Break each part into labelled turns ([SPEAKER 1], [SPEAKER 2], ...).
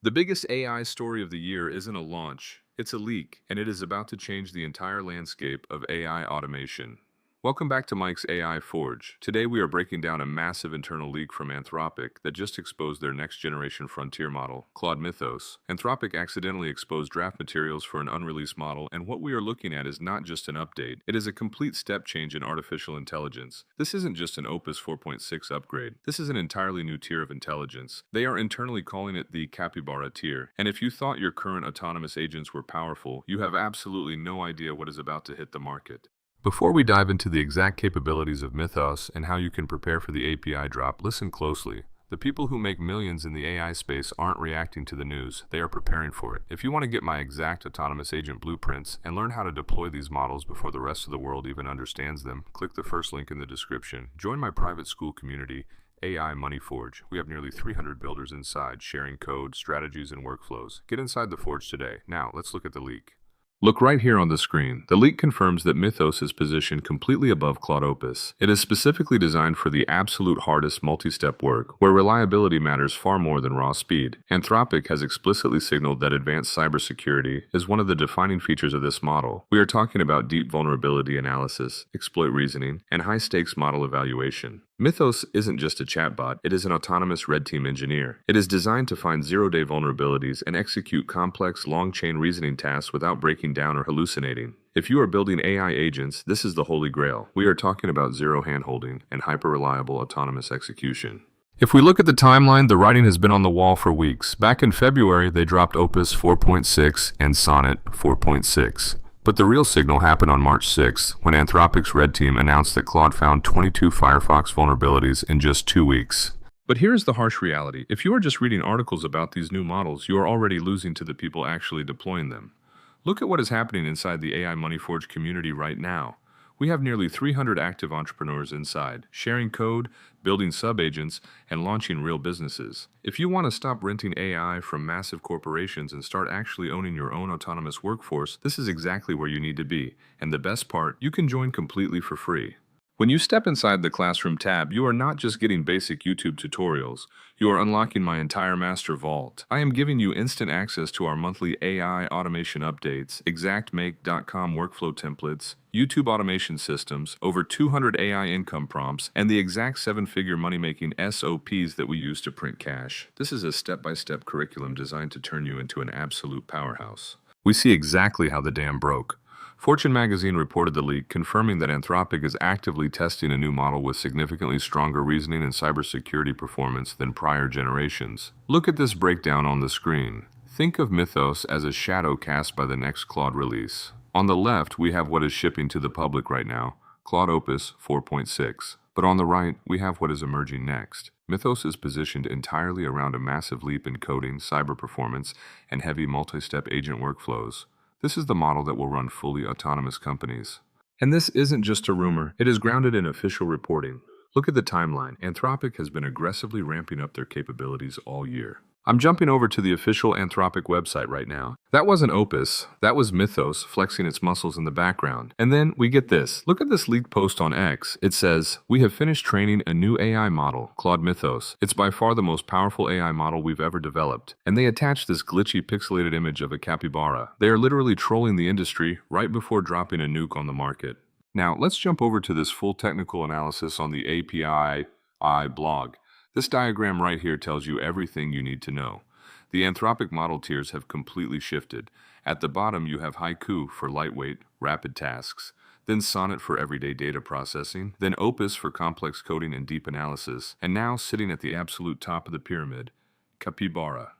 [SPEAKER 1] The biggest AI story of the year isn't a launch, it's a leak, and it is about to change the entire landscape of AI automation. Welcome back to Mike's AI Forge. Today we are breaking down a massive internal leak from Anthropic that just exposed their next-generation frontier model, Claude Mythos. Anthropic accidentally exposed draft materials for an unreleased model, and what we are looking at is not just an update, it is a complete step change in artificial intelligence. This isn't just an Opus 4.6 upgrade, this is an entirely new tier of intelligence. They are internally calling it the Capybara tier, and if you thought your current autonomous agents were powerful, you have absolutely no idea what is about to hit the market. Before we dive into the exact capabilities of Mythos and how you can prepare for the API drop, listen closely. The people who make millions in the AI space aren't reacting to the news, they are preparing for it. If you want to get my exact autonomous agent blueprints and learn how to deploy these models before the rest of the world even understands them, click the first link in the description. Join my private school community, AI Money Forge. We have nearly 300 builders inside, sharing code, strategies, and workflows. Get inside the Forge today. Now, let's look at the leak. Look right here on the screen. The leak confirms that Mythos is positioned completely above Claude Opus. It is specifically designed for the absolute hardest multi-step work, where reliability matters far more than raw speed. Anthropic has explicitly signaled that advanced cybersecurity is one of the defining features of this model. We are talking about deep vulnerability analysis, exploit reasoning, and high-stakes model evaluation. Mythos isn't just a chatbot, it is an autonomous red team engineer. It is designed to find zero-day vulnerabilities and execute complex, long-chain reasoning tasks without breaking down or hallucinating. If you are building AI agents, this is the holy grail. We are talking about zero handholding and hyper-reliable autonomous execution. If we look at the timeline, the writing has been on the wall for weeks. Back in February, they dropped Opus 4.6 and Sonnet 4.6. But the real signal happened on March 6th, when Anthropic's red team announced that Claude found 22 Firefox vulnerabilities in just 2 weeks. But here's the harsh reality. If you are just reading articles about these new models, you are already losing to the people actually deploying them. Look at what is happening inside the AI Money Forge community right now. We have nearly 300 active entrepreneurs inside, sharing code, building sub-agents, and launching real businesses. If you want to stop renting AI from massive corporations and start actually owning your own autonomous workforce, this is exactly where you need to be. And the best part, you can join completely for free. When you step inside the Classroom tab, you are not just getting basic YouTube tutorials, you are unlocking my entire master vault. I am giving you instant access to our monthly AI automation updates, exactmake.com workflow templates, YouTube automation systems, over 200 AI income prompts, and the exact 7-figure money-making SOPs that we use to print cash. This is a step-by-step curriculum designed to turn you into an absolute powerhouse. We see exactly how the dam broke. Fortune magazine reported the leak, confirming that Anthropic is actively testing a new model with significantly stronger reasoning and cybersecurity performance than prior generations. Look at this breakdown on the screen. Think of Mythos as a shadow cast by the next Claude release. On the left, we have what is shipping to the public right now, Claude Opus 4.6. But on the right, we have what is emerging next. Mythos is positioned entirely around a massive leap in coding, cyber performance, and heavy multi-step agent workflows. This is the model that will run fully autonomous companies. And this isn't just a rumor, it is grounded in official reporting. Look at the timeline. Anthropic has been aggressively ramping up their capabilities all year. I'm jumping over to the official Anthropic website right now. That wasn't Opus, that was Mythos flexing its muscles in the background. And then we get this. Look at this leaked post on X. It says, "We have finished training a new AI model, Claude Mythos. It's by far the most powerful AI model we've ever developed." And they attach this glitchy pixelated image of a capybara. They are literally trolling the industry right before dropping a nuke on the market. Now, let's jump over to this full technical analysis on the APIYI blog. This diagram right here tells you everything you need to know. The Anthropic model tiers have completely shifted. At the bottom, you have Haiku for lightweight, rapid tasks, then Sonnet for everyday data processing, then Opus for complex coding and deep analysis, and now sitting at the absolute top of the pyramid, Capybara.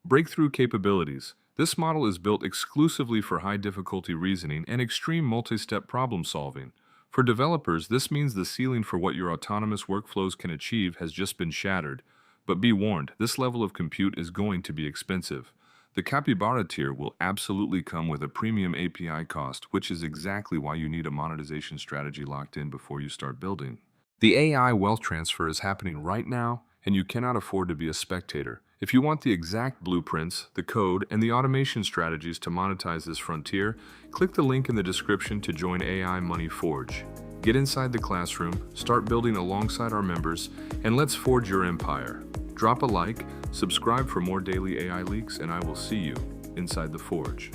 [SPEAKER 1] Breakthrough capabilities. This model is built exclusively for high-difficulty reasoning and extreme multi-step problem solving. For developers, this means the ceiling for what your autonomous workflows can achieve has just been shattered. But be warned, this level of compute is going to be expensive. The Capybara tier will absolutely come with a premium API cost, which is exactly why you need a monetization strategy locked in before you start building. The AI wealth transfer is happening right now, and you cannot afford to be a spectator. If you want the exact blueprints, the code, and the automation strategies to monetize this frontier, click the link in the description to join AI Money Forge. Get inside the classroom, start building alongside our members, and let's forge your empire. Drop a like, subscribe for more daily AI leaks, and I will see you inside the Forge.